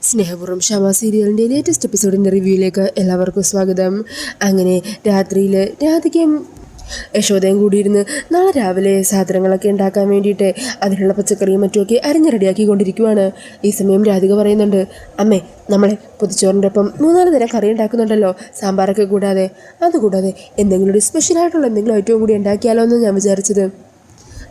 സ്നേഹപൂർവ്വം ഷമ സീരിയലിൻ്റെ ലേറ്റസ്റ്റ് എപ്പിസോഡിൻ്റെ റിവ്യൂയിലേക്ക് എല്ലാവർക്കും സ്വാഗതം. അങ്ങനെ രാത്രിയിൽ രാധികയും യശോദയും കൂടിയിരുന്ന് നാളെ രാവിലെ സാധനങ്ങളൊക്കെ ഉണ്ടാക്കാൻ വേണ്ടിയിട്ട് അതിനുള്ള പച്ചക്കറിയും മറ്റുമൊക്കെ അരിഞ്ഞ് റെഡിയാക്കിക്കൊണ്ടിരിക്കുവാണ്. ഈ സമയം രാധിക പറയുന്നുണ്ട്, അമ്മേ നമ്മളെ പൊതിച്ചോറിൻ്റെ ഒപ്പം 3-4 തരം കറി ഉണ്ടാക്കുന്നുണ്ടല്ലോ, സാമ്പാറൊക്കെ കൂടാതെ. അതുകൂടാതെ എന്തെങ്കിലും ഒരു സ്പെഷ്യലായിട്ടുള്ള എന്തെങ്കിലും ഐറ്റവും കൂടി ഉണ്ടാക്കിയാലോ എന്ന് ഞാൻ വിചാരിച്ചത്.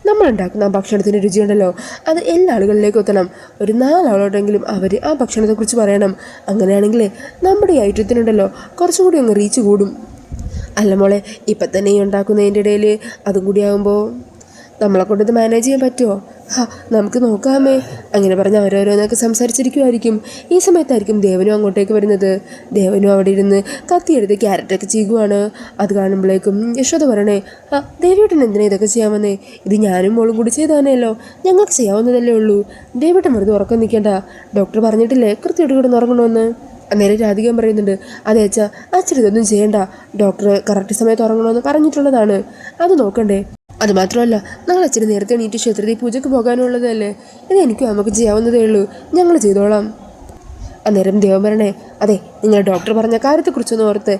നമ്മളുണ്ടാക്കുന്ന ആ ഭക്ഷണത്തിൻ്റെ രുചിയുണ്ടല്ലോ, അത് എല്ലാ ആളുകളിലേക്കും എത്തണം. ഒരു 4 ആളോടെങ്കിലും അവർ ആ ഭക്ഷണത്തെക്കുറിച്ച് പറയണം. അങ്ങനെയാണെങ്കിൽ നമ്മുടെ ഈ ഐറ്റത്തിനുണ്ടല്ലോ കുറച്ചുകൂടി അങ്ങ് റീച്ച് കൂടും. അല്ല മോളെ, ഇപ്പം തന്നെ ഈ ഉണ്ടാക്കുന്നതിൻ്റെ ഇടയിൽ അതും കൂടി ആകുമ്പോൾ നമ്മളെ കൊണ്ടത് മാനേജ് ചെയ്യാൻ പറ്റുമോ? നമുക്ക് നോക്കാമേ. അങ്ങനെ പറഞ്ഞ് അവരോരോന്നൊക്കെ സംസാരിച്ചിരിക്കുമായിരിക്കും. ഈ സമയത്തായിരിക്കും ദേവനും അങ്ങോട്ടേക്ക് വരുന്നത്. ദേവനും അവിടെ ഇരുന്ന് കത്തിയെടുത്ത് ക്യാരറ്റൊക്കെ ചെയ്യുവാണ്. അത് കാണുമ്പോഴേക്കും യശോദ പറയണേ, ദേവിയേട്ടൻ എന്തിനാ ഇതൊക്കെ ചെയ്യാൻ വന്നേ? ഇത് ഞാനും മോളും കൂടി ചെയ്താനേല്ലോ, ഞങ്ങൾക്ക് ചെയ്യാവുന്നതല്ലേ ഉള്ളൂ. ദേവിയേട്ടൻ വെറുതെ ഉറക്കം നിൽക്കേണ്ട, ഡോക്ടർ പറഞ്ഞിട്ടില്ലേ കൃത്യമായിട്ട് കിടന്ന് ഉറങ്ങണമെന്ന്. അന്നേരം രാധികം പറയുന്നുണ്ട്, അതെ അച്ഛാ, അച്ഛൻ ഇതൊന്നും ചെയ്യണ്ട, ഡോക്ടർ കറക്റ്റ് സമയത്ത് ഉറങ്ങണമെന്ന് പറഞ്ഞിട്ടുള്ളതാണ്, അത് നോക്കണ്ടേ. അതുമാത്രമല്ല, ഞങ്ങൾ അച്ഛന് നേരത്തെ എണീറ്റ് ക്ഷേത്രത്തിൽ പൂജയ്ക്ക് പോകാനുള്ളതല്ലേ, ഇത് എനിക്കും നമുക്ക് ചെയ്യാവുന്നതേ ഉള്ളൂ, ഞങ്ങൾ ചെയ്തോളാം. അന്നേരം ദേവൻ പറയണേ, അതെ നിങ്ങൾ ഡോക്ടർ പറഞ്ഞ കാര്യത്തെക്കുറിച്ചൊന്നും ഓർത്ത്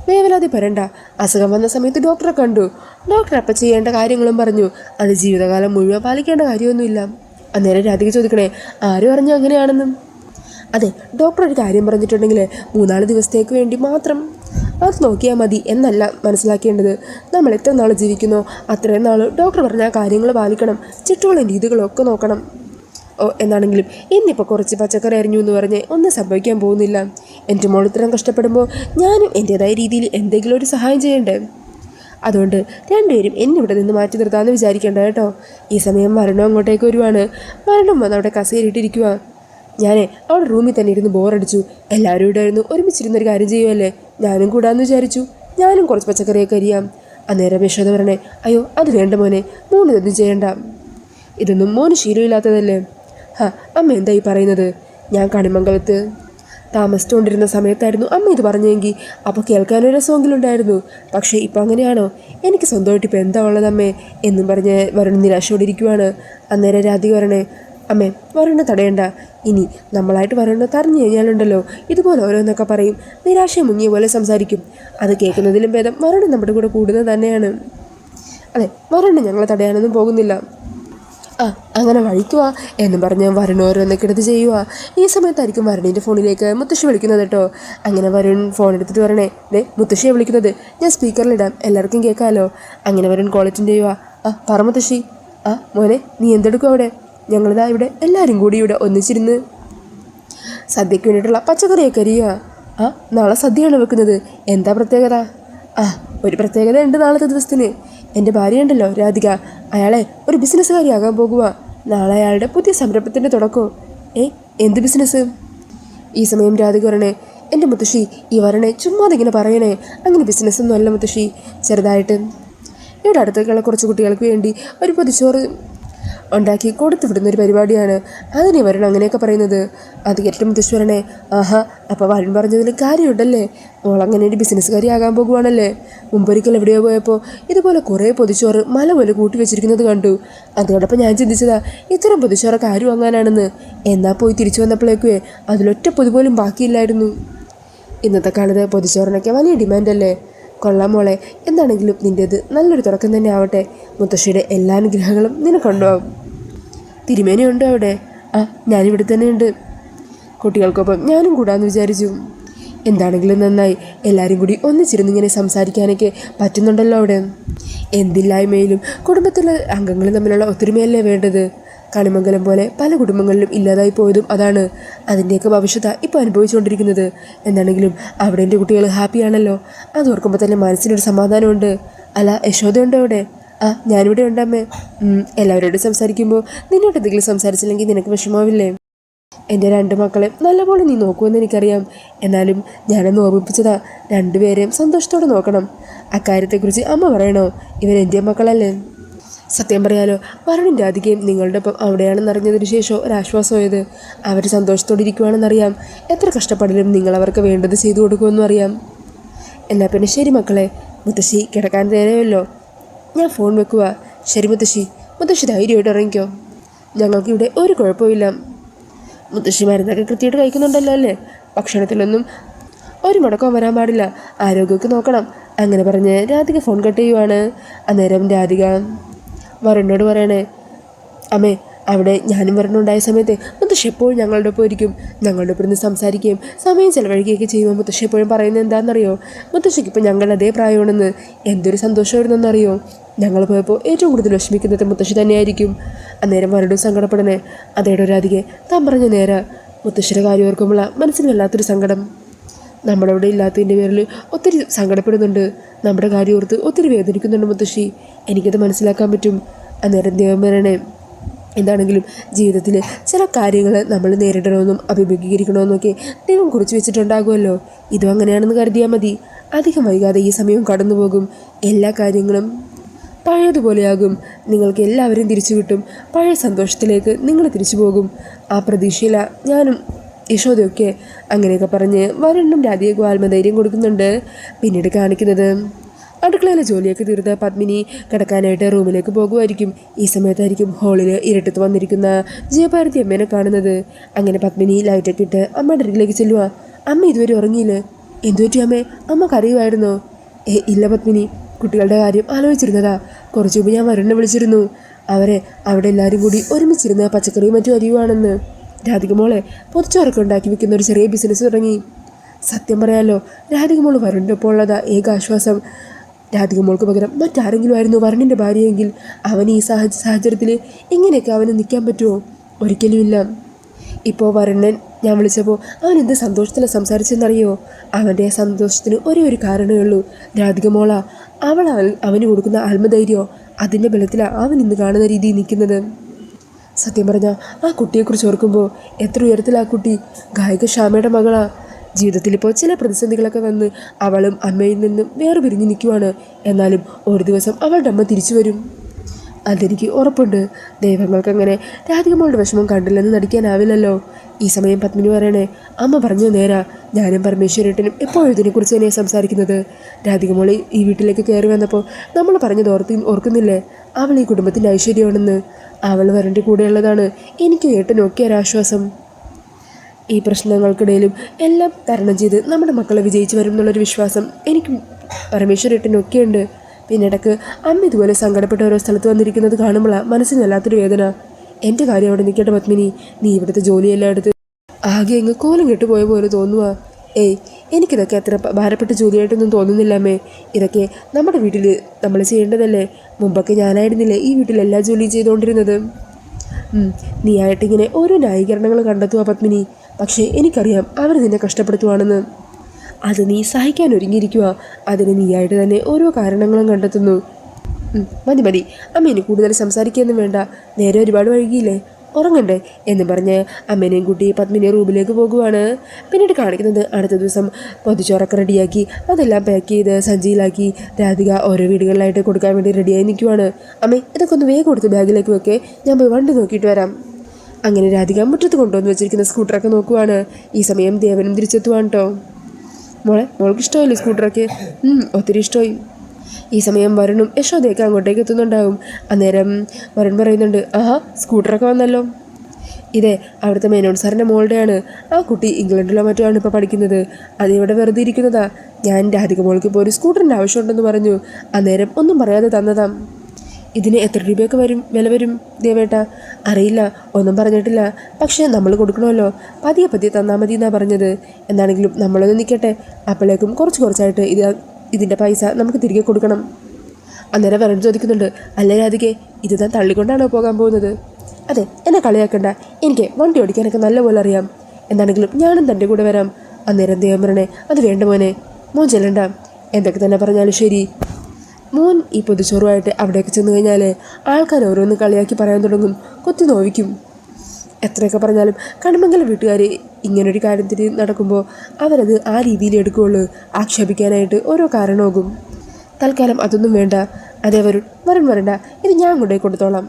വേവലാതി പറയണ്ട. അസുഖം വന്ന സമയത്ത് ഡോക്ടറെ കണ്ടു, ഡോക്ടർ അപ്പം ചെയ്യേണ്ട കാര്യങ്ങളും പറഞ്ഞു, അത് ജീവിതകാലം മുഴുവൻ പാലിക്കേണ്ട കാര്യമൊന്നുമില്ല. അന്നേരം രാധിക ചോദിക്കണേ, ആരും അറിഞ്ഞു അങ്ങനെയാണെന്നും? അതെ, ഡോക്ടർ ഒരു കാര്യം പറഞ്ഞിട്ടുണ്ടെങ്കിൽ 3-4 ദിവസത്തേക്ക് വേണ്ടി മാത്രം അത് നോക്കിയാൽ മതി എന്നല്ല മനസ്സിലാക്കേണ്ടത്. നമ്മൾ എത്ര നാൾ ജീവിക്കുന്നോ അത്രയും നാൾ ഡോക്ടർ പറഞ്ഞ ആ കാര്യങ്ങൾ പാലിക്കണം, ചിട്ടകളും രീതികളൊക്കെ നോക്കണം. എന്നാണെങ്കിലും ഇന്നിപ്പോൾ കുറച്ച് പച്ചക്കറി അരിഞ്ഞു എന്ന് പറഞ്ഞ് ഒന്നും സംഭവിക്കാൻ പോകുന്നില്ല. എൻ്റെ മോൾ ഇത്രയും കഷ്ടപ്പെടുമ്പോൾ ഞാനും എൻ്റേതായ രീതിയിൽ എന്തെങ്കിലും ഒരു സഹായം ചെയ്യണ്ടേ? അതുകൊണ്ട് രണ്ടുപേരും എന്നിവിടെ നിന്ന് മാറ്റി നിർത്താമെന്ന് വിചാരിക്കേണ്ട കേട്ടോ. ഈ സമയം മരണം അങ്ങോട്ടേക്ക് വരുവാണ്. മരണം വന്ന് അവിടെ കസേരിട്ടിരിക്കുക. ഞാൻ അവിടെ റൂമിൽ തന്നെ ഇരുന്ന് ബോറടിച്ചു. എല്ലാവരും ഇവിടെ ആയിരുന്നു, ഒരുമിച്ചിരുന്നൊരു കാര്യം ചെയ്യുമല്ലേ, ഞാനും കൂടാന്ന് വിചാരിച്ചു. ഞാനും കുറച്ച് പച്ചക്കറിയൊക്കെ അരിയാം. അന്നേരം യശോദ പറഞ്ഞേ, അയ്യോ അത് വേണ്ട മോനെ, ഇതൊന്നും ചെയ്യണ്ട, ഇതൊന്നും മോന് ശീലമില്ലാത്തതല്ലേ. അമ്മ എന്തായി പറയുന്നത്? ഞാൻ കണിമംഗലത്ത് താമസിച്ചുകൊണ്ടിരുന്ന സമയത്തായിരുന്നു അമ്മ ഇത് പറഞ്ഞെങ്കിൽ അപ്പോൾ കേൾക്കാനൊരു രസമെങ്കിലും ഉണ്ടായിരുന്നു. പക്ഷേ ഇപ്പം അങ്ങനെയാണോ? എനിക്ക് സ്വന്തമായിട്ട് ഇപ്പോൾ എന്താ ഉള്ളത് അമ്മേ എന്നും പറഞ്ഞ് വരുൺ നിരാശയോടെ ഇരിക്കുവാണ്. അന്നേരം രാധിക പറയണേ, അമ്മേ വരുണ്ണ തടയണ്ട, ഇനി നമ്മളായിട്ട് വരുണ്ണ തറഞ്ഞു കഴിഞ്ഞാലുണ്ടല്ലോ ഇതുപോലെ ഓരോന്നൊക്കെ പറയും, നിരാശ മുങ്ങിയ പോലെ സംസാരിക്കും. അത് കേൾക്കുന്നതിലും ഭേദം വരുണ്ണ നമ്മുടെ കൂടെ കൂടുന്നത് തന്നെയാണ്. അതെ, വരുണ്ണ ഞങ്ങളെ തടയാനൊന്നും പോകുന്നില്ല. അങ്ങനെ വഴിക്കുക എന്നും പറഞ്ഞ് വരുൺ ഓരോന്നൊക്കെ എടുത്ത് ചെയ്യുക. ഈ സമയത്തായിരിക്കും വരുണിൻ്റെ ഫോണിലേക്ക് മുത്തശ്ശി വിളിക്കുന്നത് കേട്ടോ. അങ്ങനെ വരുൺ ഫോൺ എടുത്തിട്ട് പറയണേ, ദേ മുത്തശ്ശിയെ വിളിക്കുന്നത്, ഞാൻ സ്പീക്കറിലിടാം, എല്ലാവർക്കും കേൾക്കാമല്ലോ. അങ്ങനെ വരുൺ കോൾ അറ്റൻഡ് ചെയ്യുക. പറ മുത്തശ്ശി. മോനെ നീ എന്തെടുക്കും അവിടെ? ഞങ്ങളിതാ ഇവിടെ എല്ലാവരും കൂടി ഇവിടെ ഒന്നിച്ചിരുന്ന് സദ്യക്ക് വേണ്ടിയിട്ടുള്ള പച്ചക്കറിയൊക്കെ അരിയുക. നാളെ സദ്യയാണ് വെക്കുന്നത്, എന്താ പ്രത്യേകത? ഒരു പ്രത്യേകത ഉണ്ട് നാളത്തെ ദിവസത്തിന്. എൻ്റെ ഭാര്യ ഉണ്ടല്ലോ രാധിക, അയാളെ ഒരു ബിസിനസ്സുകാരിയാകാൻ പോകുക. നാളെ അയാളുടെ പുതിയ സംരംഭത്തിൻ്റെ തുടക്കമോ. എന്ത് ബിസിനസ്? ഈ സമയം രാധിക പറയണേ, എൻ്റെ മുത്തശ്ശി ഈ വരണേ ചുമ്മാതെ ഇങ്ങനെ പറയണേ, അങ്ങനെ ബിസിനസ്സൊന്നും അല്ല മുത്തശ്ശി, ചെറുതായിട്ട് ഇവിടെ അടുത്തേക്കുള്ള കുറച്ച് കുട്ടികൾക്ക് വേണ്ടി ഒരു പൊതിച്ചോറ് ഉണ്ടാക്കി കൊടുത്തു വിടുന്നൊരു പരിപാടിയാണ്, അതിനെ വരുൺ അങ്ങനെയൊക്കെ പറയുന്നത്. അത് കേട്ടിട്ട് മുത്തശ്ശി പറയണേ, അപ്പോൾ വരുൺ പറഞ്ഞതിൽ കാര്യമുണ്ടല്ലേ, മോളങ്ങനെ ഒരു ബിസിനസ്സുകാരി ആകാൻ പോകുവാണല്ലേ. മുമ്പൊരിക്കൽ എവിടെയോ പോയപ്പോൾ ഇതുപോലെ കുറേ പൊതിച്ചോറ് മല പോലെ കൂട്ടി വെച്ചിരിക്കുന്നത് കണ്ടു. അതുകൊണ്ടപ്പോൾ ഞാൻ ചിന്തിച്ചതാ ഇത്തരം പൊതിച്ചോറൊക്കെ ആര് വാങ്ങാനാണെന്ന്. എന്നാൽ പോയി തിരിച്ചു വന്നപ്പോഴേക്കുവേ അതിലൊറ്റ പൊതി പോലും ബാക്കിയില്ലായിരുന്നു. ഇന്നത്തെ കാലത്ത് പൊതിച്ചോറിനൊക്കെ വലിയ ഡിമാൻഡല്ലേ. കൊള്ളാം മോളെ, എന്താണെങ്കിലും നിൻ്റേത് നല്ലൊരു തുടക്കം തന്നെ ആവട്ടെ. മുത്തശ്ശിയുടെ എല്ലാ അനുഗ്രഹങ്ങളും നിനക്കുണ്ടാവും. തിരുമേനിയുണ്ടോ അവിടെ? ഞാനിവിടെ തന്നെ ഉണ്ട്. കുട്ടികൾക്കൊപ്പം ഞാനും കൂടാമെന്ന് വിചാരിച്ചു. എന്താണെങ്കിലും നന്നായി, എല്ലാവരും കൂടി ഒന്നിച്ചിരുന്നിങ്ങനെ സംസാരിക്കാനൊക്കെ പറ്റുന്നുണ്ടല്ലോ അവിടെ. എന്തില്ലായ്മയിലും കുടുംബത്തിലെ അംഗങ്ങൾ തമ്മിലുള്ള ഒത്തൊരുമയല്ലേ വേണ്ടത്. കണിമംഗലം പോലെ പല കുടുംബങ്ങളിലും ഇല്ലാതായി പോയതും അതാണ്. അതിൻ്റെയൊക്കെ ഭവിഷ്യത്താണ് ഇപ്പോൾ അനുഭവിച്ചുകൊണ്ടിരിക്കുന്നത്. എന്താണെങ്കിലും അവിടെ എൻ്റെ കുട്ടികൾ ഹാപ്പിയാണല്ലോ, അത് ഓർക്കുമ്പോൾ തന്നെ മനസ്സിനൊരു സമാധാനമുണ്ട്. അല്ല, യശോദയുണ്ടോ അവിടെ? ഞാനിവിടെ ഉണ്ടമ്മേ. എല്ലാവരോടും സംസാരിക്കുമ്പോൾ നിന്നോട് എന്തെങ്കിലും സംസാരിച്ചില്ലെങ്കിൽ നിനക്ക് വിഷമാവില്ലേ? എൻ്റെ 2 മക്കളെ നല്ലപോലെ നീ നോക്കുമെന്ന് എനിക്കറിയാം. എന്നാലും ഞാനൊന്ന് ഓർമ്മിപ്പിച്ചതാ, 2 പേരെയും സന്തോഷത്തോടെ നോക്കണം. അക്കാര്യത്തെക്കുറിച്ച് അമ്മ പറയണോ? ഇവരെൻ്റെ മക്കളല്ലേ. സത്യം പറയാലോ, വരുണിൻ്റെ രാധികയും നിങ്ങളുടെ ഒപ്പം അവിടെയാണെന്ന് അറിഞ്ഞതിന് ശേഷം ഒരാശ്വാസമായത്. അവർ സന്തോഷത്തോടെ ഇരിക്കുവാണെന്നറിയാം. എത്ര കഷ്ടപ്പാടിലും നിങ്ങൾ അവർക്ക് വേണ്ടത് ചെയ്തു കൊടുക്കുമെന്നും അറിയാം. എന്നാൽ പിന്നെ ശരി മക്കളെ, മുത്തശ്ശി കിടക്കാൻ നേരമല്ലോ, ഞാൻ ഫോൺ വെക്കുക. ശരി മുത്തശ്ശി. മുത്തശ്ശി ധൈര്യമായിട്ട് ഇറങ്ങിക്കോ, ഞങ്ങൾക്കിവിടെ ഒരു കുഴപ്പമില്ല. മുത്തശ്ശി മരുന്നൊക്കെ കൃത്യമായിട്ട് കഴിക്കുന്നുണ്ടല്ലോ അല്ലേ? ഭക്ഷണത്തിലൊന്നും ഒരു മുടക്കവും വരാൻ പാടില്ല, ആരോഗ്യമൊക്കെ നോക്കണം. അങ്ങനെ പറഞ്ഞ് രാധിക ഫോൺ കട്ട് ചെയ്യുവാണ്. അന്നേരം രാധിക വരുണിനോട് പറയണേ, അമ്മേ അവിടെ ഞാനും വരണുണ്ടായ സമയത്ത് മുത്തശ്ശി എപ്പോഴും ഞങ്ങളുടെ ഒപ്പം ഇരിക്കും, ഞങ്ങളുടെ ഒപ്പം ഇരുന്ന് സംസാരിക്കുകയും സമയം ചിലവഴിക്കുകയൊക്കെ ചെയ്യുമ്പോൾ മുത്തശ്ശി എപ്പോഴും പറയുന്നത് എന്താണെന്നറിയോ? മുത്തശ്ശിക്ക് ഇപ്പം ഞങ്ങളുടെ അതേ പ്രായമാണെന്ന്. എന്തൊരു സന്തോഷമായിരുന്നെന്നറിയോ? ഞങ്ങൾ പോയപ്പോൾ ഏറ്റവും കൂടുതൽ വിഷമിക്കുന്നത് മുത്തശ്ശി തന്നെയായിരിക്കും. അന്നേരം വരടും സങ്കടപ്പെടണേ. അതേടോ രാധികെ, താൻ പറഞ്ഞ നേരെ മുത്തശ്ശിയുടെ കാര്യം ഓർക്കുമ്പോൾ മനസ്സിന് വല്ലാത്തൊരു സങ്കടം. നമ്മളവിടെ ഇല്ലാത്തതിൻ്റെ പേരിൽ ഒത്തിരി സങ്കടപ്പെടുന്നുണ്ട്, നമ്മുടെ കാര്യം ഓർത്ത് ഒത്തിരി വേദനിക്കുന്നുണ്ട് മുത്തശ്ശി. എനിക്കത് മനസ്സിലാക്കാൻ പറ്റും. അന്നേരം ദൈവം വരണേ, എന്താണെങ്കിലും ജീവിതത്തിൽ ചില കാര്യങ്ങൾ നമ്മൾ നേരിടണമെന്നും അഭിമുഖീകരിക്കണമെന്നൊക്കെ ദൈവം കുറിച്ച് വെച്ചിട്ടുണ്ടാകുമല്ലോ. ഇതും അങ്ങനെയാണെന്ന് കരുതിയാൽ മതി. അധികം വൈകാതെ ഈ സമയം കടന്നു പോകും. എല്ലാ കാര്യങ്ങളും പഴയതുപോലെയാകും. നിങ്ങൾക്ക് എല്ലാവരും തിരിച്ചു കിട്ടും. പഴയ സന്തോഷത്തിലേക്ക് നിങ്ങൾ തിരിച്ചു പോകും. ആ പ്രതീക്ഷയില ഞാനും യശോദയൊക്കെ. അങ്ങനെയൊക്കെ പറഞ്ഞ് വരുണും രാധികയ്ക്കും ആത്മധൈര്യം കൊടുക്കുന്നുണ്ട്. പിന്നീട് കാണിക്കുന്നത് അടുക്കളയിലെ ജോലിയൊക്കെ തീർത്ത് പത്മിനി കിടക്കാനായിട്ട് റൂമിലേക്ക് പോകുമായിരിക്കും. ഈ സമയത്തായിരിക്കും ഹോളിൽ ഇരട്ടത്ത് വന്നിരിക്കുന്ന ജയഭാരതി അമ്മേനെ കാണുന്നത്. അങ്ങനെ പത്മിനി ലൈറ്റൊക്കെ ഇട്ട് അമ്മയുടെ അരികിലേക്ക് ചെല്ലുക. അമ്മ ഇതുവരെ ഉറങ്ങിയില്ലേ? എന്തുപറ്റി അമ്മേ? അമ്മ കരയുമായിരുന്നോ? ഇല്ല പത്മിനി, കുട്ടികളുടെ കാര്യം ആലോചിച്ചിരുന്നതാ. കുറച്ചു മുമ്പ് ഞാൻ വരുണിനെ വിളിച്ചിരുന്നു. അവിടെ എല്ലാവരും കൂടി ഒരുമിച്ചിരുന്ന് പച്ചക്കറിയും മറ്റും അരിയുവാണെന്ന്. രാധിക മോളെ പൊതിച്ചോറൊക്കെ ഉണ്ടാക്കി വെക്കുന്ന ഒരു ചെറിയ ബിസിനസ് തുടങ്ങി. സത്യം പറയാലോ, രാധിക മോള് വരുണിൻ്റെ ഒപ്പം ഉള്ളതാ ഏക ആശ്വാസം. രാധിക മോൾക്ക് പകരം മറ്റാരെങ്കിലും ആയിരുന്നു വരുണിൻ്റെ ഭാര്യയെങ്കിൽ അവന് ഈ സാഹചര്യത്തിൽ ഇങ്ങനെയൊക്കെ അവന് നിൽക്കാൻ പറ്റുമോ? ഒരിക്കലും ഇല്ല. ഇപ്പോൾ വരുണൻ ഞാൻ വിളിച്ചപ്പോൾ അവൻ എന്ത് സന്തോഷത്തിലാണ് സംസാരിച്ചെന്നറിയോ? അവൻ്റെ സന്തോഷത്തിന് ഒരേ ഒരു കാരണമേ ഉള്ളൂ, രാധിക മോള. അവന് കൊടുക്കുന്ന ആത്മധൈര്യമോ അതിൻ്റെ ബലത്തിലാണ് അവൻ ഇന്ന് കാണുന്ന രീതിയിൽ നിൽക്കുന്നത്. സത്യം പറഞ്ഞാൽ ആ കുട്ടിയെക്കുറിച്ച് ഓർക്കുമ്പോൾ എത്ര ഉയരത്തിൽ ആ കുട്ടി. ഗായിക ശ്യാമയുടെ മകളാ. ജീവിതത്തിൽ ഇപ്പോൾ ചില പ്രതിസന്ധികളൊക്കെ വന്ന് അവളും അമ്മയിൽ നിന്നും വേറെ പിരിഞ്ഞ് നിൽക്കുവാണ്. എന്നാലും ഒരു ദിവസം അവളുടെ അമ്മ തിരിച്ചു വരും, അതെനിക്ക് ഉറപ്പുണ്ട്. ദൈവങ്ങൾക്കങ്ങനെ രാധികമ്മളുടെ വിഷമം കണ്ടില്ലെന്ന് നടിക്കാനാവില്ലല്ലോ. ഈ സമയം പത്മിനി പറയണേ, അമ്മ പറഞ്ഞു നേരാ. ഞാനും പരമേശ്വരേട്ടനും എപ്പോഴും ഇതിനെക്കുറിച്ച് തന്നെയാണ് സംസാരിക്കുന്നത്. രാധികമ്മൾ ഈ വീട്ടിലേക്ക് കയറി വന്നപ്പോൾ നമ്മൾ പറഞ്ഞത് ഓർക്കുന്നില്ലേ? അവൾ ഈ കുടുംബത്തിൻ്റെ ഐശ്വര്യമാണെന്ന്. അവൾ വരൻ്റെ കൂടെയുള്ളതാണ് എനിക്കും ഏട്ടനും ഒക്കെ ഒരാശ്വാസം. ഈ പ്രശ്നങ്ങൾക്കിടയിലും എല്ലാം തരണം ചെയ്ത് നമ്മുടെ മക്കളെ വിജയിച്ച് വരും എന്നുള്ളൊരു വിശ്വാസം എനിക്കും പരമേശ്വരേട്ടനൊക്കെ ഉണ്ട്. പിന്നെ ഇടയ്ക്ക് അമ്മ ഇതുപോലെ സങ്കടപ്പെട്ട ഓരോ സ്ഥലത്ത് വന്നിരിക്കുന്നത് കാണുമ്പോഴാണ് മനസ്സിന് വല്ലാത്തൊരു വേദന. എൻ്റെ കാര്യം അവിടെ നിൽക്കട്ടെ പത്മിനി, നീ ഇവിടുത്തെ ജോലിയെല്ലാം എടുത്ത് ആകെ അങ്ങ് കോലം കെട്ടുപോയ പോലെ തോന്നുക. എനിക്കിതൊക്കെ അത്ര ഭാരപ്പെട്ട ജോലിയായിട്ടൊന്നും തോന്നുന്നില്ല അമ്മേ. ഇതൊക്കെ നമ്മുടെ വീട്ടിൽ നമ്മൾ ചെയ്യേണ്ടതല്ലേ. മുമ്പൊക്കെ ഞാനായിരുന്നില്ലേ ഈ വീട്ടിൽ എല്ലാ ജോലിയും ചെയ്തുകൊണ്ടിരുന്നത്. നീ ആയിട്ടിങ്ങനെ ഓരോ ന്യായീകരണങ്ങൾ കണ്ടെത്തുക പത്മിനി. പക്ഷേ എനിക്കറിയാം അവർ നിന്നെ കഷ്ടപ്പെടുത്തുവാണെന്ന്. അത് നീ സഹിക്കാൻ ഒരുങ്ങിയിരിക്കുക. അതിന് നീയായിട്ട് തന്നെ ഓരോ കാരണങ്ങളും കണ്ടെത്തുന്നു. മതി അമ്മ ഇനി കൂടുതൽ സംസാരിക്കുകയൊന്നും വേണ്ട. നേരെ ഒരുപാട് വൈകിയില്ലേ, ഉറങ്ങണ്ടേ എന്ന് പറഞ്ഞ് അമ്മേനെയും കൂട്ടി പത്മിനി റൂമിലേക്ക് പോകുവാണ്. പിന്നീട് കാണിക്കുന്നത് അടുത്ത ദിവസം പൊതിച്ചോറൊക്കെ റെഡിയാക്കി അതെല്ലാം പാക്ക് ചെയ്ത് സഞ്ചിയിലാക്കി രാധിക ഓരോ വീടുകളിലായിട്ട് കൊടുക്കാൻ വേണ്ടി റെഡിയായി നിൽക്കുവാണ്. അമ്മേ ഇതൊക്കെ ഒന്ന് വേഗം കൊടുത്ത് ബാഗിലേക്ക് വെക്കേ, ഞാൻ പോയി വണ്ടി നോക്കിയിട്ട് വരാം. അങ്ങനെ രാധിക മുറ്റത്ത് കൊണ്ടുവന്ന് വെച്ചിരിക്കുന്ന സ്കൂട്ടറൊക്കെ നോക്കുവാണ്. ഈ സമയം ദേവനും തിരിച്ചെത്തുവാണ് കേട്ടോ. മോൾക്ക് ഇഷ്ടമായില്ലേ സ്കൂട്ടറൊക്കെ? ഒത്തിരി ഇഷ്ടമായി. ഈ സമയം വരുണും യശോദയൊക്കെ അങ്ങോട്ടേക്ക് എത്തുന്നുണ്ടാവും. അന്നേരം വരുൺ പറയുന്നുണ്ട്, ആഹാ സ്കൂട്ടറൊക്കെ വന്നല്ലോ. ഇതേ അവിടുത്തെ മേനോൻ സാറിൻ്റെ മോളുടെയാണ്. ആ കുട്ടി ഇംഗ്ലണ്ടിലോ മറ്റോ ആണ് ഇപ്പോൾ പഠിക്കുന്നത്. അതിവിടെ വെറുതെ ഇരിക്കുന്നതാ. ഞാൻ രാധിക മോൾക്ക് ഇപ്പോൾ ഒരു സ്കൂട്ടറിൻ്റെ ആവശ്യമുണ്ടെന്ന് പറഞ്ഞു. അന്നേരം ഒന്നും പറയാതെ തന്നതാ. ഇതിന് എത്ര രൂപയൊക്കെ വില വരും ദേവേട്ട? അറിയില്ല, ഒന്നും പറഞ്ഞിട്ടില്ല. പക്ഷേ നമ്മൾ കൊടുക്കണമല്ലോ, പതിയെ തന്നാൽ മതി എന്നാണ് പറഞ്ഞത്. എന്താണെങ്കിലും നമ്മളൊന്ന് നിൽക്കട്ടെ, അപ്പോഴേക്കും കുറച്ചായിട്ട് ഇതിൻ്റെ പൈസ നമുക്ക് തിരികെ കൊടുക്കണം. അന്നേരം വരൺ ചോദിക്കുന്നുണ്ട്, അല്ലേ രാധികെ, ഇത് താൻ തള്ളിക്കൊണ്ടാണോ പോകാൻ പോകുന്നത്? അതെ, എന്നെ കളിയാക്കണ്ട, എനിക്ക് വണ്ടി ഓടിക്കാനൊക്കെ നല്ലപോലെ അറിയാം. എന്താണെങ്കിലും ഞാനും തൻ്റെ കൂടെ വരാം. അന്നേരം ദേവൻ പറഞ്ഞേ, അത് വേണ്ട മോനെ, മോൻ ചെല്ലണ്ട. എന്തൊക്കെ തന്നെ പറഞ്ഞാലും ശരി, മോൻ ഈ പൊതിച്ചോറുമായിട്ട് അവിടേക്ക് ചെന്ന് കഴിഞ്ഞാൽ ആൾക്കാർ ഓരോന്ന് കളിയാക്കി പറയാൻ തുടങ്ങും, കൊത്തി നോവിക്കും. എത്രയൊക്കെ പറഞ്ഞാലും കണിമംഗലം വീട്ടുകാർ ഇങ്ങനൊരു കാര്യത്തിന് നടക്കുമ്പോൾ അവരത് ആ രീതിയിൽ എടുക്കുകയുള്ളൂ. ആക്ഷേപിക്കാനായിട്ട് ഓരോ കാരണമാകും. തൽക്കാലം അതൊന്നും വേണ്ട. അതേ വരണ്ട, ഇത് ഞാൻ കൊണ്ടുപോയി കൊടുത്തോളാം.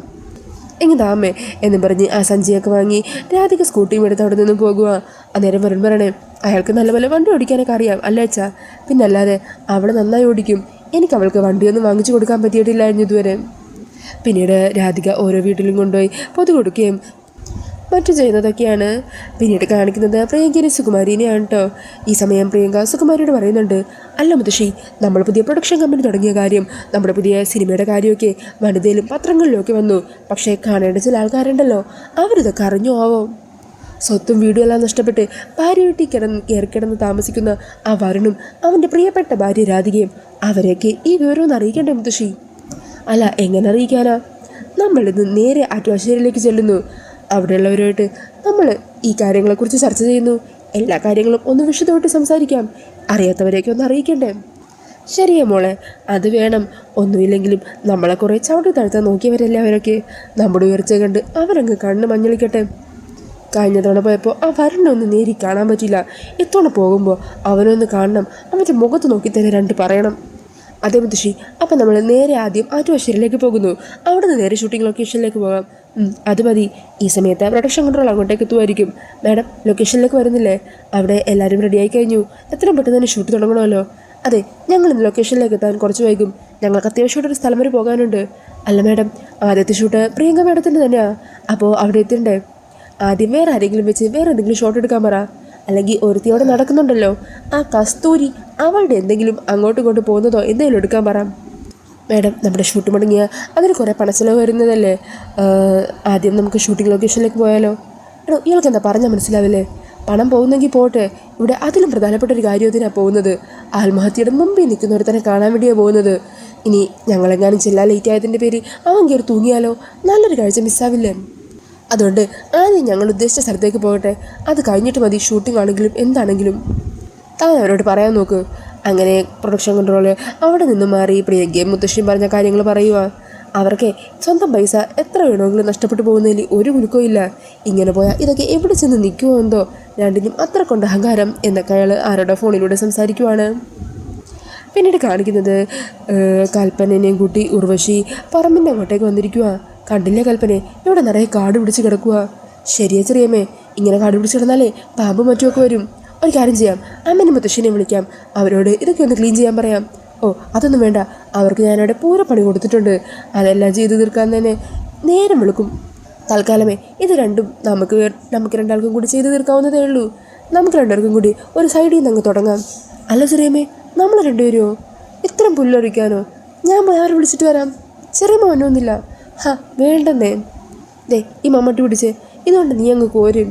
എങ്ങനെ അമ്മേ എന്നും പറഞ്ഞ് ആ സഞ്ചിയൊക്കെ വാങ്ങി രാധിക സ്കൂട്ടിയും എടുത്ത് അവിടെ നിന്നും പോകുക. അന്നേരം വരുൺ പറയണേ, അയാൾക്ക് നല്ലപോലെ വണ്ടി ഓടിക്കാനൊക്കെ അറിയാം അല്ലേ അച്ഛാ? പിന്നല്ലാതെ അവൾ നന്നായി ഓടിക്കും. എനിക്ക് അവൾക്ക് വണ്ടിയൊന്നും വാങ്ങിച്ചു കൊടുക്കാൻ പറ്റിയിട്ടില്ലായിരുന്നു ഇതുവരെ. പിന്നീട് രാധിക ഓരോ വീട്ടിലും കൊണ്ടുപോയി പൊതു കൊടുക്കുകയും മറ്റു ചെയ്യുന്നതൊക്കെയാണ്. പിന്നീട് കാണിക്കുന്നത് പ്രിയങ്കയും സുകുമാരിനെയാണ് കേട്ടോ. ഈ സമയം പ്രിയങ്ക സുകുമാരിയോട് പറയുന്നുണ്ട്, അല്ല മുത്തശ്ശി, നമ്മൾ പുതിയ പ്രൊഡക്ഷൻ കമ്പനി തുടങ്ങിയ കാര്യം, നമ്മുടെ പുതിയ സിനിമയുടെ കാര്യമൊക്കെ വനിതയിലും പത്രങ്ങളിലുമൊക്കെ വന്നു. പക്ഷേ കാണേണ്ട ചില ആൾക്കാരുണ്ടല്ലോ, അവരിതൊക്കെ അറിഞ്ഞോ ആവോ? സ്വത്തും വീടും എല്ലാം നഷ്ടപ്പെട്ട് ഭാര്യ വീട്ടിൽ കയറിക്കിടന്ന് താമസിക്കുന്ന ആ വരുണും അവൻ്റെ പ്രിയപ്പെട്ട ഭാര്യ രാധികയും അവരെയൊക്കെ ഈ വിവരമൊന്നും അറിയിക്കണ്ടേ മുത്തശ്ശി? അല്ല, എങ്ങനെ അറിയിക്കാനാ? നമ്മളിന്ന് നേരെ ആറ്റുവാശ്ശേരിയിലേക്ക് ചെല്ലുന്നു. അവിടെയുള്ളവരുമായിട്ട് നമ്മൾ ഈ കാര്യങ്ങളെക്കുറിച്ച് ചർച്ച ചെയ്യുന്നു. എല്ലാ കാര്യങ്ങളും ഒന്ന് വിശദമായിട്ട് സംസാരിക്കാം. അറിയാത്തവരെയൊക്കെ ഒന്ന് അറിയിക്കണ്ടേ? ശരിയാ മോളെ, അത് വേണം. ഒന്നുമില്ലെങ്കിലും നമ്മളെ കുറേ ചവിട്ടി താഴ്ത്താൻ നോക്കിയവരല്ലേ അവരൊക്കെ. നമ്മുടെ ഉയർച്ച കണ്ട് അവരങ്ങ് കണ്ണ് മഞ്ഞളിക്കട്ടെ. കഴിഞ്ഞ തവണ പോയപ്പോൾ ആ വരനൊന്ന് നേരി കാണാൻ പറ്റില്ല. ഇത്തവണ പോകുമ്പോൾ അവനൊന്ന് കാണണം. അവൻ്റെ മുഖത്ത് നോക്കി തന്നെ രണ്ട് പറയണം. അതേ മുത്തശ്ശി, അപ്പം നമ്മൾ നേരെ ആദ്യം ആറ്റുവാശ്ശേരിയിലേക്ക് പോകുന്നു. അവിടെ നിന്ന് നേരെ ഷൂട്ടിംഗ് ലൊക്കേഷനിലേക്ക് പോകാം. അത് മതി. ഈ സമയത്ത് പ്രൊഡക്ഷൻ കൺട്രോൾ അങ്ങോട്ടേക്ക് എത്തുമായിരിക്കും. മാഡം, ലൊക്കേഷനിലേക്ക് വരുന്നില്ലേ? അവിടെ എല്ലാവരും റെഡിയായി കഴിഞ്ഞു. എത്രയും പെട്ടെന്ന് തന്നെ ഷൂട്ട് തുടങ്ങണമല്ലോ. അതെ, ഞങ്ങൾ ഇന്ന് ലൊക്കേഷനിലേക്ക് എത്താൻ കുറച്ച് വൈകും. ഞങ്ങൾക്ക് അത്യാവശ്യമായിട്ടൊരു സ്ഥലം വരെ പോകാനുണ്ട്. അല്ല മാഡം, ആദ്യത്തെ ഷൂട്ട് പ്രിയങ്ക മാഡത്തിൻ്റെ തന്നെയാണ്. അപ്പോൾ അവിടെ എത്തിണ്ടേ? ആദ്യം വേറെ ആരെങ്കിലും വെച്ച് വേറെ എന്തെങ്കിലും ഷോട്ട് എടുക്കാൻ പറ. അല്ലെങ്കിൽ ഒരുത്തിയോടെ നടക്കുന്നുണ്ടല്ലോ, ആ കസ്തൂരി, അവളുടെ എന്തെങ്കിലും അങ്ങോട്ടും ഇങ്ങോട്ട് പോകുന്നതോ എന്തെങ്കിലും എടുക്കാൻ പറ. മാഡം, നമ്മുടെ ഷൂട്ട് മുടങ്ങിയ അതിന് കുറേ പണച്ചെലവ് വരുന്നതല്ലേ. ആദ്യം നമുക്ക് ഷൂട്ടിംഗ് ലൊക്കേഷനിലേക്ക് പോയാലോ? എടോ, ഇയാൾക്ക് എന്താ പറഞ്ഞാൽ മനസ്സിലാവില്ലേ? പണം പോകുന്നെങ്കിൽ പോട്ടെ. ഇവിടെ അതിലും പ്രധാനപ്പെട്ട ഒരു കാര്യത്തിനാണ് പോകുന്നത്. ആത്മഹത്യയുടെ മുമ്പിൽ നിൽക്കുന്നവരെ കാണാൻ വേണ്ടിയാണ് പോകുന്നത്. ഇനി ഞങ്ങളെങ്ങാനും ചെല്ലാൻ ലേറ്റ് ആയതിൻ്റെ പേര് അവൻ കയറി തൂങ്ങിയാലോ? നല്ലൊരു കാഴ്ച മിസ്സാവില്ലേ? അതുകൊണ്ട് ആദ്യം ഞങ്ങൾ ഉദ്ദേശിച്ച സ്ഥലത്തേക്ക് പോകട്ടെ. അത് കഴിഞ്ഞിട്ട് മതി ഷൂട്ടിംഗ് ആണെങ്കിലും എന്താണെങ്കിലും. താൻ അവരോട് പറയാൻ നോക്ക്. അങ്ങനെ പ്രൊഡക്ഷൻ കൺട്രോള് അവിടെ നിന്ന് മാറി പ്രിയങ്കയും മുത്തശ്ശിയും പറഞ്ഞ കാര്യങ്ങൾ പറയുക. അവർക്ക് സ്വന്തം പൈസ എത്ര വേണമെങ്കിലും നഷ്ടപ്പെട്ടു പോകുന്നതിൽ ഒരു കുലുക്കവും ഇല്ല. ഇങ്ങനെ പോയാൽ ഇതൊക്കെ എവിടെ ചെന്ന് നിൽക്കുമോ എന്തോ. രണ്ടിനും അത്ര കൊണ്ട് അഹങ്കാരം എന്നൊക്കെ അയാൾ ആരുടെ ഫോണിലൂടെ സംസാരിക്കുവാണ്. പിന്നീട് കാണിക്കുന്നത് കൽപ്പനേനെയും കൂട്ടി ഉർവശി പറമ്പിൻ്റെ അങ്ങോട്ടേക്ക് വന്നിരിക്കുക. കണ്ടില്ലേ കൽപ്പനെ, ഇവിടെ നിറയെ കാട് പിടിച്ച് കിടക്കുക. ശരിയാ ചെറിയമ്മേ, ഇങ്ങനെ കാട് പിടിച്ച് കിടന്നാലേ പാമ്പും മറ്റുമൊക്കെ വരും. ഒരു കാര്യം ചെയ്യാം, അമ്മേനെ മുത്തശ്ശിനെ വിളിക്കാം. അവരോട് ഇതൊക്കെ ഒന്ന് ക്ലീൻ ചെയ്യാൻ പറയാം. ഓ, അതൊന്നും വേണ്ട, അവർക്ക് ഞാനവിടെ പൂരപ്പണി കൊടുത്തിട്ടുണ്ട്. അതെല്ലാം ചെയ്ത് തീർക്കാൻ തന്നെ നേരം വിളിക്കും. തൽക്കാലമേ ഇത് രണ്ടും നമുക്ക് രണ്ടാൾക്കും കൂടി ചെയ്ത് തീർക്കാവുന്നതേ ഉള്ളൂ. നമുക്ക് രണ്ടുപേർക്കും കൂടി ഒരു സൈഡിൽ നിന്ന് അങ്ങ് തുടങ്ങാം. അല്ല ചെറിയമ്മേ, നമ്മൾ രണ്ടുപേരുമോ? ഇത്രയും പുല്ലൊരിക്കാനോ? ഞാൻ പോയി അവരെ വിളിച്ചിട്ട് വരാം. ചെറിയമ്മ വന്നൊന്നുമില്ല. വേണ്ടെന്നേ. ദേ, ഈ മമ്മട്ടി പിടിച്ച് ഇതുകൊണ്ട് നീ അങ്ങ് കോരും.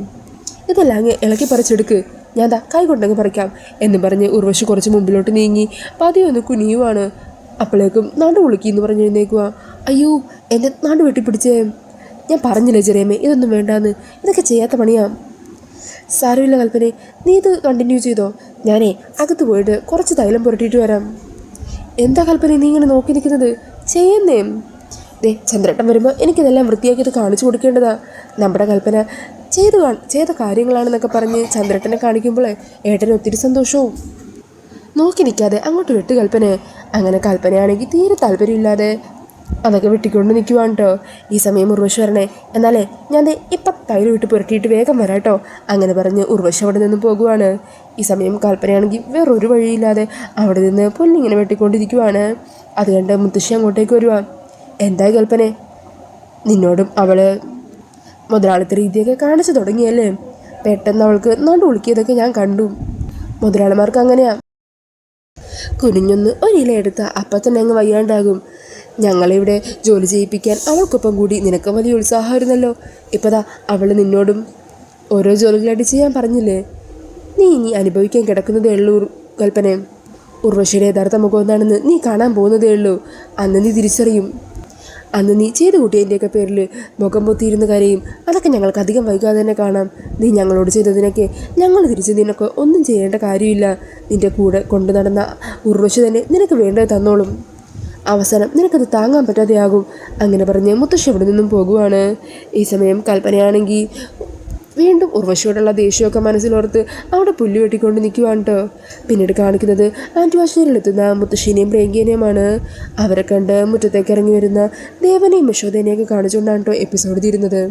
ഇതെല്ലാം അങ്ങ് ഇളക്കി പറിച്ചെടുക്ക്. ഞാൻ ദാ കൈ കൊണ്ടങ്ങ് പറിക്കാം എന്ന് പറഞ്ഞ് ഉർവശി കുറച്ച് മുമ്പിലോട്ട് നീങ്ങി പതിയൊന്ന് കുനിയുവാണ്. അപ്പോഴേക്കും നടു വിളിക്കിന്ന് പറഞ്ഞ് എഴുന്നേക്കുക. അയ്യോ, എൻ്റെ നടു വെട്ടിപ്പിടിച്ചേ. ഞാൻ പറഞ്ഞില്ലേ ചെറിയമ്മേ, ഇതൊന്നും വേണ്ടാന്ന്. ഇതൊക്കെ ചെയ്യാത്ത പണിയാ. സാരമില്ല കൽപ്പനെ, നീ ഇത് കണ്ടിന്യൂ ചെയ്തോ. ഞാനേ അകത്ത് പോയിട്ട് കുറച്ച് തൈലം പുരട്ടിയിട്ട് വരാം. എന്താ കൽപ്പനെ നീ ഇങ്ങനെ നോക്കി നിൽക്കുന്നത്? ചെയ്യുന്നേ. ദേ, ചന്ദ്രേട്ടൻ വരുമ്പോൾ എനിക്കിതെല്ലാം വൃത്തിയാക്കിയിട്ട് കാണിച്ചു കൊടുക്കേണ്ടതാ. നമ്മുടെ കൽപ്പന ചെയ്ത കാര്യങ്ങളാണെന്നൊക്കെ പറഞ്ഞ് ചന്ദ്രേട്ടനെ കാണിക്കുമ്പോൾ ഏട്ടന് ഒത്തിരി സന്തോഷവും. നോക്കി നിൽക്കാതെ അങ്ങോട്ട് വെട്ട് കൽപ്പനെ. അങ്ങനെ കൽപ്പനയാണെങ്കിൽ തീരെ താല്പര്യമില്ലാതെ അതൊക്കെ വെട്ടിക്കൊണ്ട് നിൽക്കുവാണ് കേട്ടോ. ഈ സമയം ഉർവശി വരണേ. എന്നാലേ ഞാൻ ഇപ്പം തൈര് വിട്ട് പുരട്ടിയിട്ട് വേഗം വരാം കേട്ടോ. അങ്ങനെ പറഞ്ഞ് ഉർവശി അവിടെ നിന്ന് പോകുവാണ്. ഈ സമയം കൽപ്പനയാണെങ്കിൽ വേറൊരു വഴിയില്ലാതെ അവിടെ നിന്ന് പുല്ലിങ്ങനെ വെട്ടിക്കൊണ്ടിരിക്കുവാണ്. അത് കണ്ട് മുത്തശ്ശി അങ്ങോട്ടേക്ക് വരുവാ. എന്തായി കൽപ്പനെ, നിന്നോടും അവള് മുതലാളിത്ത രീതിയൊക്കെ കാണിച്ചു തുടങ്ങിയല്ലേ? പെട്ടെന്ന് അവൾക്ക് നടു വിളിക്കിയതൊക്കെ ഞാൻ കണ്ടു. മുതലാളിമാർക്ക് അങ്ങനെയാ. കുനിഞ്ഞൊന്ന് ഒരില എടുത്താൽ അപ്പം തന്നെ അങ്ങ് വയ്യാണ്ടാകും. ഞങ്ങളിവിടെ ജോലി ചെയ്യിപ്പിക്കാൻ അവൾക്കൊപ്പം കൂടി നിനക്ക് വലിയ ഉത്സാഹമായിരുന്നല്ലോ. ഇപ്പതാ അവൾ നിന്നോടും ഓരോ ജോലികളായിട്ട് ചെയ്യാൻ പറഞ്ഞില്ലേ? നീ ഇനി അനുഭവിക്കാൻ കിടക്കുന്നതേ ഉള്ളൂ കൽപ്പനെ. ഉർവശിയുടെ യഥാർത്ഥ മുഖം എന്താണെന്ന് നീ കാണാൻ പോകുന്നതേ ഉള്ളൂ. അന്ന് നീ തിരിച്ചറിയും. അന്ന് നീ ചെയ്തു കൂട്ടിയതിൻ്റെയൊക്കെ പേരിൽ മുഖം പൊത്തിയിരുന്ന കരയും. അതൊക്കെ ഞങ്ങൾക്ക് അധികം വൈകാതെ തന്നെ കാണാം. നീ ഞങ്ങളോട് ചെയ്തതിനൊക്കെ ഞങ്ങൾ തിരിച്ച് നിനക്ക് ഒന്നും ചെയ്യേണ്ട കാര്യമില്ല. നിൻ്റെ കൂടെ കൊണ്ടു നടന്ന ഉർവശി തന്നെ നിനക്ക് വേണ്ടത് തന്നോളും. അവസാനം നിനക്കത് താങ്ങാൻ പറ്റാതെയാകും. അങ്ങനെ പറഞ്ഞ് മുത്തശ്ശി ഇവിടെ നിന്നും പോകുവാണ്. ഈ സമയം കൽപ്പനയാണെങ്കിൽ വീണ്ടും ഉർവശിയോടുള്ള ദേഷ്യമൊക്കെ മനസ്സിലോർത്ത് അവിടെ പുല്ല് വെട്ടിക്കൊണ്ട് നിൽക്കുവാണ് കേട്ടോ. പിന്നീട് കാണിക്കുന്നത് ആറ്റുവാശ്ശേരിയിലെത്തുന്ന മുത്തശ്ശിനെയും പ്രിയങ്കേനെയുമാണ്. അവരെ കണ്ട് മുറ്റത്തേക്ക് ഇറങ്ങി വരുന്ന ദേവനെയും യശോദേനെയൊക്കെ കാണിച്ചുകൊണ്ടാണ് കേട്ടോ എപ്പിസോഡ് തീരുന്നത്.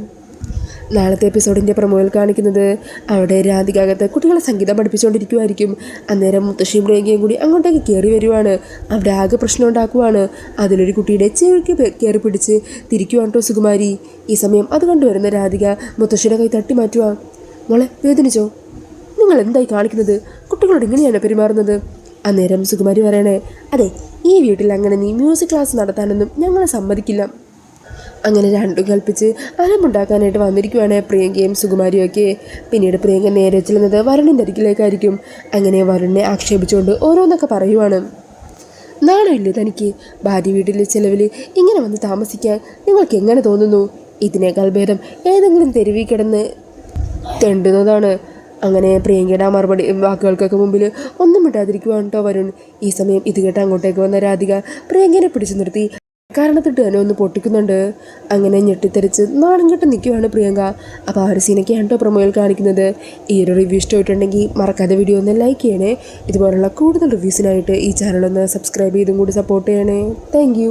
നാളത്തെ എപ്പിസോഡിൻ്റെ പ്രൊമോയിൽ കാണിക്കുന്നത് അവിടെ രാധികകത്ത് കുട്ടികളെ സംഗീതം പഠിപ്പിച്ചുകൊണ്ടിരിക്കുമായിരിക്കും. അന്നേരം മുത്തശ്ശിയും പ്രിയങ്കയും കൂടി അങ്ങോട്ടേക്ക് കയറി വരുവാണ്. അവിടെ ആകെ പ്രശ്നം ഉണ്ടാക്കുവാണ്. അതിലൊരു കുട്ടിയുടെ ചെവിക്ക് കയറി പിടിച്ച് തിരിക്കുവാണ് കേട്ടോ സുകുമാരി. ഈ സമയം അത് കണ്ടുവരുന്ന രാധിക മുത്തശ്ശിയുടെ കൈ തട്ടി മാറ്റുക. മോളെ വേദനിച്ചോ? നിങ്ങൾ എന്തായി കാണിക്കുന്നത്? കുട്ടികളോട് ഇങ്ങനെയാണ് പെരുമാറുന്നത്. അന്നേരം സുകുമാരി പറയണേ, അതെ, ഈ വീട്ടിൽ അങ്ങനെ നീ മ്യൂസിക് ക്ലാസ് നടത്താനൊന്നും ഞങ്ങളെ സമ്മതിക്കില്ല. അങ്ങനെ രണ്ടും കൽപ്പിച്ച് അലമ്പുണ്ടാക്കാനായിട്ട് വന്നിരിക്കുവാണ് പ്രിയങ്കയും സുകുമാരിയും ഒക്കെ. പിന്നീട് പ്രിയങ്ക നേരെ ചെല്ലുന്നത് വരുണിൻ്റെ അരികിലേക്കായിരിക്കും. അങ്ങനെ വരുണിനെ ആക്ഷേപിച്ചുകൊണ്ട് ഓരോന്നൊക്കെ പറയുവാണ്. നാണമില്ലേ തനിക്ക്? ഭാര്യ വീട്ടിലെ ചിലവിൽ ഇങ്ങനെ വന്ന് താമസിക്കാൻ നിങ്ങൾക്ക് എങ്ങനെ തോന്നുന്നു? ഇതിനേക്കാൾ ഭേദം ഏതെങ്കിലും തെരുവിൽ കിടന്ന് തെണ്ടുന്നതാണ്. അങ്ങനെ പ്രിയങ്കയുടെ മറുപടി വാക്കുകൾക്കൊക്കെ മുമ്പിൽ ഒന്നും വിട്ടാതിരിക്കുവാണ് കേട്ടോ വരുൺ. ഈ സമയം ഇത് കേട്ട് അങ്ങോട്ടേക്ക് വന്ന രാധിക പ്രിയങ്കനെ പിടിച്ചു നിർത്തി കാരണത്തിട്ട് തന്നെ ഒന്ന് പൊട്ടിക്കുന്നുണ്ട്. അങ്ങനെ ഞെട്ടിത്തെറിച്ച് നാണം കെട്ട് നിൽക്കുവാണ് പ്രിയങ്ക. അപ്പോൾ ആ ഒരു സീനൊക്കെയാണ് കേട്ടോ പ്രൊമോയിൽ കാണിക്കുന്നത്. ഈ ഒരു റിവ്യൂ ഇഷ്ടമായിട്ടുണ്ടെങ്കിൽ മറക്കാതെ വീഡിയോ ഒന്ന് ലൈക്ക് ചെയ്യണേ. ഇതുപോലുള്ള കൂടുതൽ റിവ്യൂസിനായിട്ട് ഈ ചാനലൊന്ന് സബ്സ്ക്രൈബ് ചെയ്തും കൂടി സപ്പോർട്ട് ചെയ്യണേ. താങ്ക്